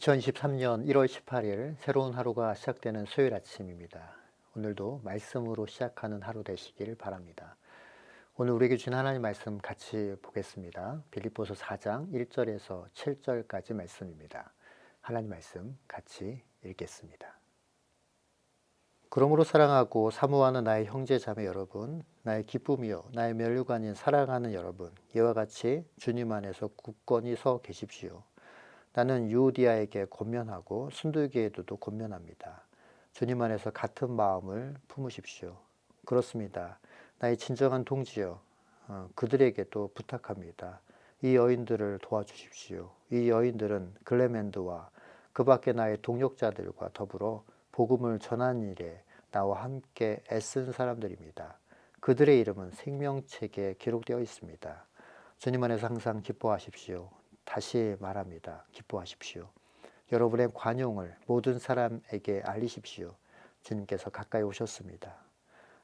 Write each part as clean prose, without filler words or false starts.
2023년 1월 18일 새로운 하루가 시작되는 수요일 아침입니다. 오늘도 말씀으로 시작하는 하루 되시길 바랍니다. 오늘 우리에게 주신 하나님 말씀 같이 보겠습니다. 빌립보서 4장 1절에서 7절까지 말씀입니다. 하나님 말씀 같이 읽겠습니다. 그러므로 사랑하고 사모하는 나의 형제 자매 여러분, 나의 기쁨이요 나의 면류관인 사랑하는 여러분, 이와 같이 주님 안에서 굳건히 서 계십시오. 나는 유오디아에게 권면하고 순두기에도 권면합니다. 주님 안에서 같은 마음을 품으십시오. 그렇습니다. 나의 진정한 동지여, 그들에게도 부탁합니다. 이 여인들을 도와주십시오. 이 여인들은 글레멘드와 그 밖에 나의 동역자들과 더불어 복음을 전하는 일에 나와 함께 애쓴 사람들입니다. 그들의 이름은 생명책에 기록되어 있습니다. 주님 안에서 항상 기뻐하십시오. 다시 말합니다. 기뻐하십시오. 여러분의 관용을 모든 사람에게 알리십시오. 주님께서 가까이 오셨습니다.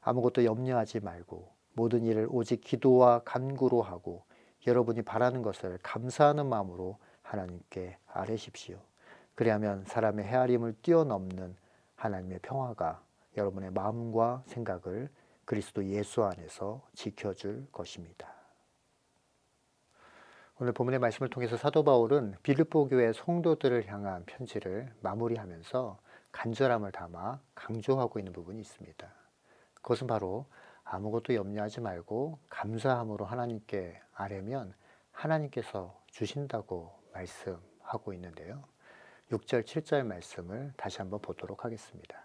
아무것도 염려하지 말고 모든 일을 오직 기도와 간구로 하고 여러분이 바라는 것을 감사하는 마음으로 하나님께 아뢰십시오. 그리하면 사람의 헤아림을 뛰어넘는 하나님의 평화가 여러분의 마음과 생각을 그리스도 예수 안에서 지켜줄 것입니다. 오늘 본문의 말씀을 통해서 사도 바울은 빌립보 교회 성도들을 향한 편지를 마무리하면서 간절함을 담아 강조하고 있는 부분이 있습니다. 그것은 바로 아무것도 염려하지 말고 감사함으로 하나님께 아뢰면 하나님께서 주신다고 말씀하고 있는데요. 6절, 7절 말씀을 다시 한번 보도록 하겠습니다.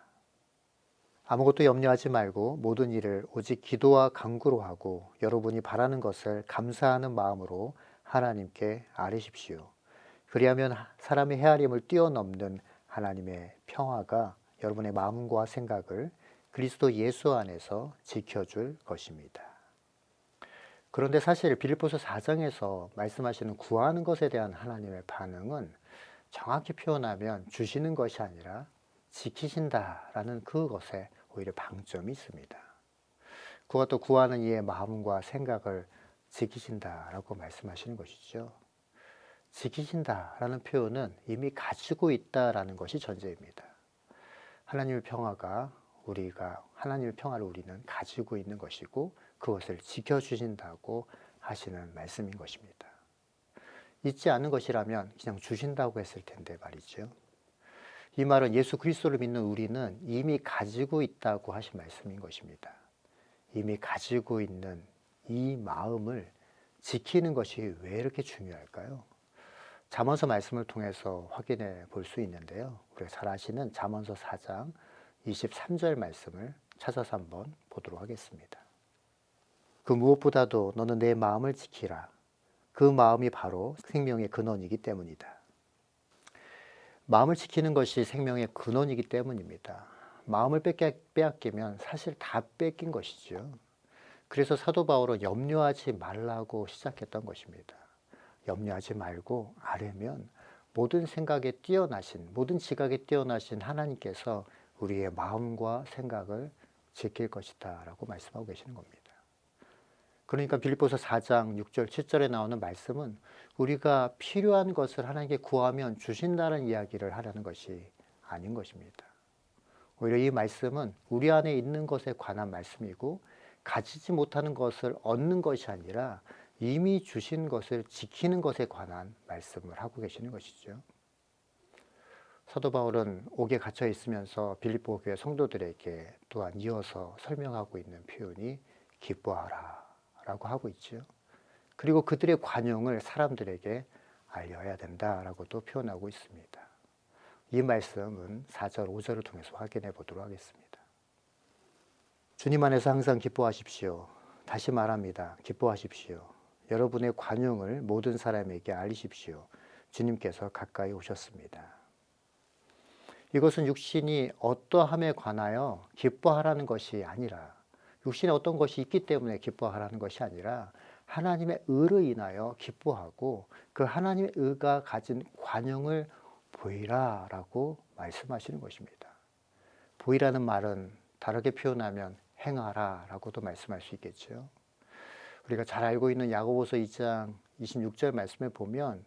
아무것도 염려하지 말고 모든 일을 오직 기도와 간구로 하고 여러분이 바라는 것을 감사하는 마음으로 하나님께 아뢰십시오. 그리하면 사람의 헤아림을 뛰어넘는 하나님의 평화가 여러분의 마음과 생각을 그리스도 예수 안에서 지켜줄 것입니다. 그런데 사실 빌립보서 4장에서 말씀하시는 구하는 것에 대한 하나님의 반응은 정확히 표현하면 주시는 것이 아니라 지키신다라는 그것에 오히려 방점이 있습니다. 그것도 구하는 이의 마음과 생각을 지키신다라고 말씀하시는 것이죠. 지키신다라는 표현은 이미 가지고 있다라는 것이 전제입니다. 하나님의 평화가 하나님의 평화를 우리는 가지고 있는 것이고 그것을 지켜주신다고 하시는 말씀인 것입니다. 있지 않은 것이라면 그냥 주신다고 했을 텐데 말이죠. 이 말은 예수 그리스도를 믿는 우리는 이미 가지고 있다고 하신 말씀인 것입니다. 이미 가지고 있는 이 마음을 지키는 것이 왜 이렇게 중요할까요? 잠언서 말씀을 통해서 확인해 볼 수 있는데요. 우리가 잘 아시는 잠언서 4장 23절 말씀을 찾아서 한번 보도록 하겠습니다. 그 무엇보다도 너는 내 마음을 지키라. 그 마음이 바로 생명의 근원이기 때문이다. 마음을 지키는 것이 생명의 근원이기 때문입니다. 마음을 빼앗기면 사실 다 뺏긴 것이죠. 그래서 사도 바울은 염려하지 말라고 시작했던 것입니다. 염려하지 말고 아뢰면 모든 생각에 뛰어나신, 모든 지각에 뛰어나신 하나님께서 우리의 마음과 생각을 지킬 것이다 라고 말씀하고 계시는 겁니다. 그러니까 빌립보서 4장 6절 7절에 나오는 말씀은 우리가 필요한 것을 하나님께 구하면 주신다는 이야기를 하려는 것이 아닌 것입니다. 오히려 이 말씀은 우리 안에 있는 것에 관한 말씀이고 가지지 못하는 것을 얻는 것이 아니라 이미 주신 것을 지키는 것에 관한 말씀을 하고 계시는 것이죠. 사도 바울은 옥에 갇혀 있으면서 빌립보 교회 성도들에게 또한 이어서 설명하고 있는 표현이 기뻐하라 라고 하고 있죠. 그리고 그들의 관용을 사람들에게 알려야 된다라고도 표현하고 있습니다. 이 말씀은 4절, 5절을 통해서 확인해 보도록 하겠습니다. 주님 안에서 항상 기뻐하십시오. 다시 말합니다. 기뻐하십시오. 여러분의 관용을 모든 사람에게 알리십시오. 주님께서 가까이 오셨습니다. 이것은 육신이 어떠함에 관하여 기뻐하라는 것이 아니라 육신에 어떤 것이 있기 때문에 기뻐하라는 것이 아니라 하나님의 의로 인하여 기뻐하고 그 하나님의 의가 가진 관용을 보이라라고 말씀하시는 것입니다. 보이라는 말은 다르게 표현하면 행하라라고도 말씀할 수 있겠죠. 우리가 잘 알고 있는 야고보서 2장 26절 말씀에 보면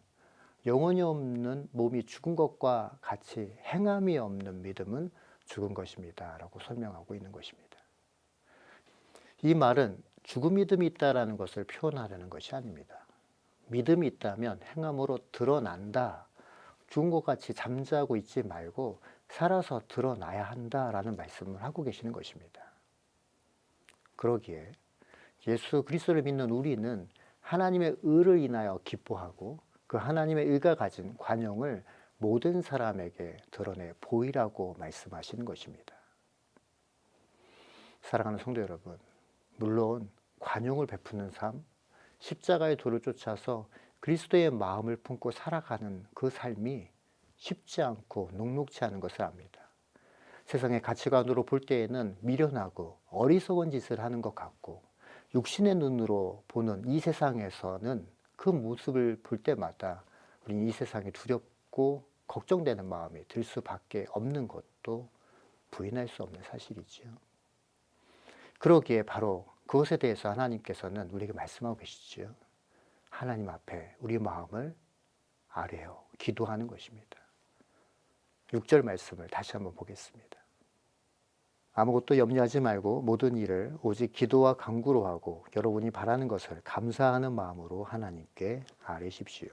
영혼이 없는 몸이 죽은 것과 같이 행함이 없는 믿음은 죽은 것입니다. 라고 설명하고 있는 것입니다. 이 말은 죽은 믿음이 있다라는 것을 표현하려는 것이 아닙니다. 믿음이 있다면 행함으로 드러난다. 죽은 것 같이 잠자고 있지 말고 살아서 드러나야 한다라는 말씀을 하고 계시는 것입니다. 그러기에 예수 그리스도를 믿는 우리는 하나님의 의를 인하여 기뻐하고 그 하나님의 의가 가진 관용을 모든 사람에게 드러내 보이라고 말씀하시는 것입니다. 사랑하는 성도 여러분, 물론 관용을 베푸는 삶, 십자가의 도를 쫓아서 그리스도의 마음을 품고 살아가는 그 삶이 쉽지 않고 녹록지 않은 것을 압니다. 세상의 가치관으로 볼 때에는 미련하고 어리석은 짓을 하는 것 같고 육신의 눈으로 보는 이 세상에서는 그 모습을 볼 때마다 우리는 이 세상이 두렵고 걱정되는 마음이 들 수밖에 없는 것도 부인할 수 없는 사실이지요. 그러기에 바로 그것에 대해서 하나님께서는 우리에게 말씀하고 계시지요. 하나님 앞에 우리 마음을 아뢰어 기도하는 것입니다. 6절 말씀을 다시 한번 보겠습니다. 아무것도 염려하지 말고 모든 일을 오직 기도와 간구로 하고 여러분이 바라는 것을 감사하는 마음으로 하나님께 아뢰십시오.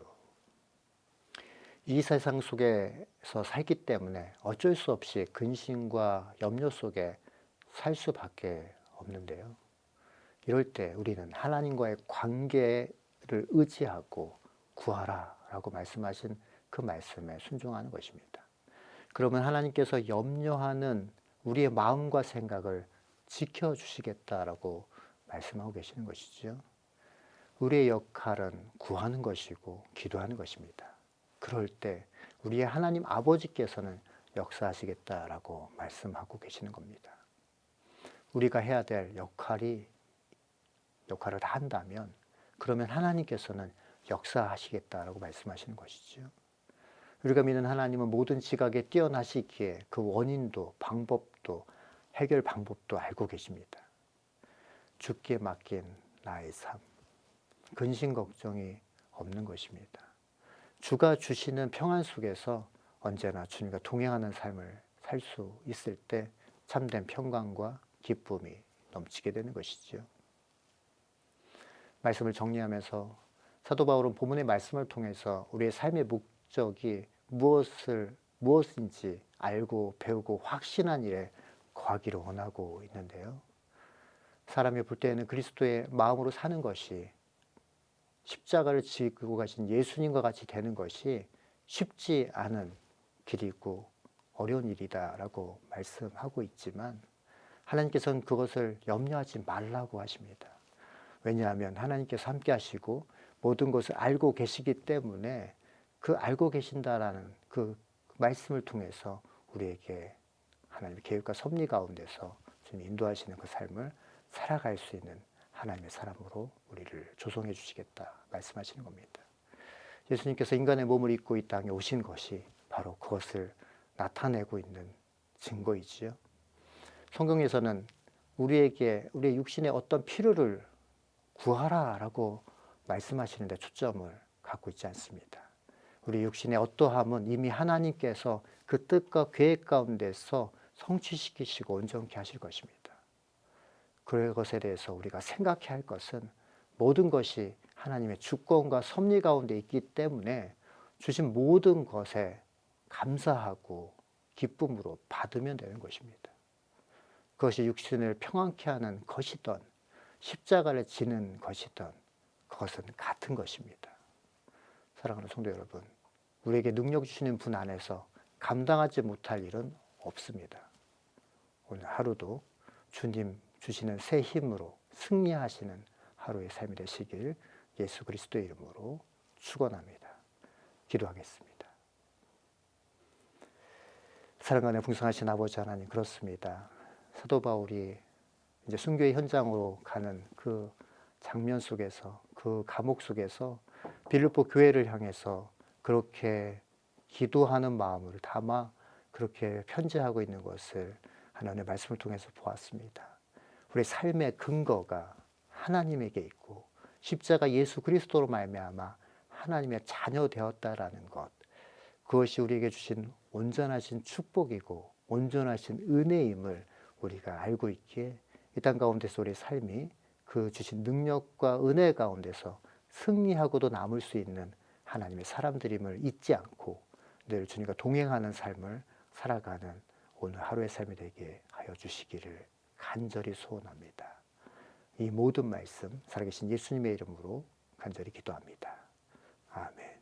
이 세상 속에서 살기 때문에 어쩔 수 없이 근심과 염려 속에 살 수밖에 없는데요. 이럴 때 우리는 하나님과의 관계를 의지하고 구하라 라고 말씀하신 그 말씀에 순종하는 것입니다. 그러면 하나님께서 염려하는 우리의 마음과 생각을 지켜주시겠다라고 말씀하고 계시는 것이죠. 우리의 역할은 구하는 것이고 기도하는 것입니다. 그럴 때 우리의 하나님 아버지께서는 역사하시겠다라고 말씀하고 계시는 겁니다. 우리가 해야 될 역할을 다 한다면 그러면 하나님께서는 역사하시겠다라고 말씀하시는 것이죠. 우리가 믿는 하나님은 모든 지각에 뛰어나시기에 그 원인도 방법도 해결 방법도 알고 계십니다. 주께 맡긴 나의 삶, 근심 걱정이 없는 것입니다. 주가 주시는 평안 속에서 언제나 주님과 동행하는 삶을 살 수 있을 때 참된 평강과 기쁨이 넘치게 되는 것이죠. 말씀을 정리하면서 사도 바울은 본문의 말씀을 통해서 우리의 삶의 목적이 무엇인지 알고 배우고 확신한 일에 거하기를 원하고 있는데요. 사람이 볼 때에는 그리스도의 마음으로 사는 것이 십자가를 지고 가신 예수님과 같이 되는 것이 쉽지 않은 길이고 어려운 일이다라고 말씀하고 있지만 하나님께서는 그것을 염려하지 말라고 하십니다. 왜냐하면 하나님께서 함께 하시고 모든 것을 알고 계시기 때문에 그 알고 계신다라는 그 말씀을 통해서 우리에게 하나님의 계획과 섭리 가운데서 주님 인도하시는 그 삶을 살아갈 수 있는 하나님의 사람으로 우리를 조성해 주시겠다 말씀하시는 겁니다. 예수님께서 인간의 몸을 입고 이 땅에 오신 것이 바로 그것을 나타내고 있는 증거이지요. 성경에서는 우리의 육신의 어떤 필요를 구하라라고 말씀하시는데 초점을 갖고 있지 않습니다. 우리 육신의 어떠함은 이미 하나님께서 그 뜻과 계획 가운데서 성취시키시고 온전케 하실 것입니다. 그것에 대해서 우리가 생각해야 할 것은 모든 것이 하나님의 주권과 섭리 가운데 있기 때문에 주신 모든 것에 감사하고 기쁨으로 받으면 되는 것입니다. 그것이 육신을 평안케 하는 것이든 십자가를 지는 것이든 그것은 같은 것입니다. 사랑하는 성도 여러분, 우리에게 능력 주시는 분 안에서 감당하지 못할 일은 없습니다. 오늘 하루도 주님 주시는 새 힘으로 승리하시는 하루의 삶이 되시길 예수 그리스도의 이름으로 축원합니다. 기도하겠습니다. 사랑하는 풍성하신 아버지 하나님, 그렇습니다. 사도 바울이 이제 순교의 현장으로 가는 그 장면 속에서, 그 감옥 속에서 빌립보 교회를 향해서 그렇게 기도하는 마음을 담아 그렇게 편지하고 있는 것을 하나님의 말씀을 통해서 보았습니다. 우리의 삶의 근거가 하나님에게 있고 십자가 예수 그리스도로 말미암아 하나님의 자녀 되었다라는 것, 그것이 우리에게 주신 온전하신 축복이고 온전하신 은혜임을 우리가 알고 있기에 이 땅 가운데서 우리의 삶이 그 주신 능력과 은혜 가운데서 승리하고도 남을 수 있는 하나님의 사람들임을 잊지 않고 늘 주님과 동행하는 삶을 살아가는 오늘 하루의 삶이 되게 하여 주시기를 간절히 소원합니다. 이 모든 말씀 살아계신 예수님의 이름으로 간절히 기도합니다. 아멘.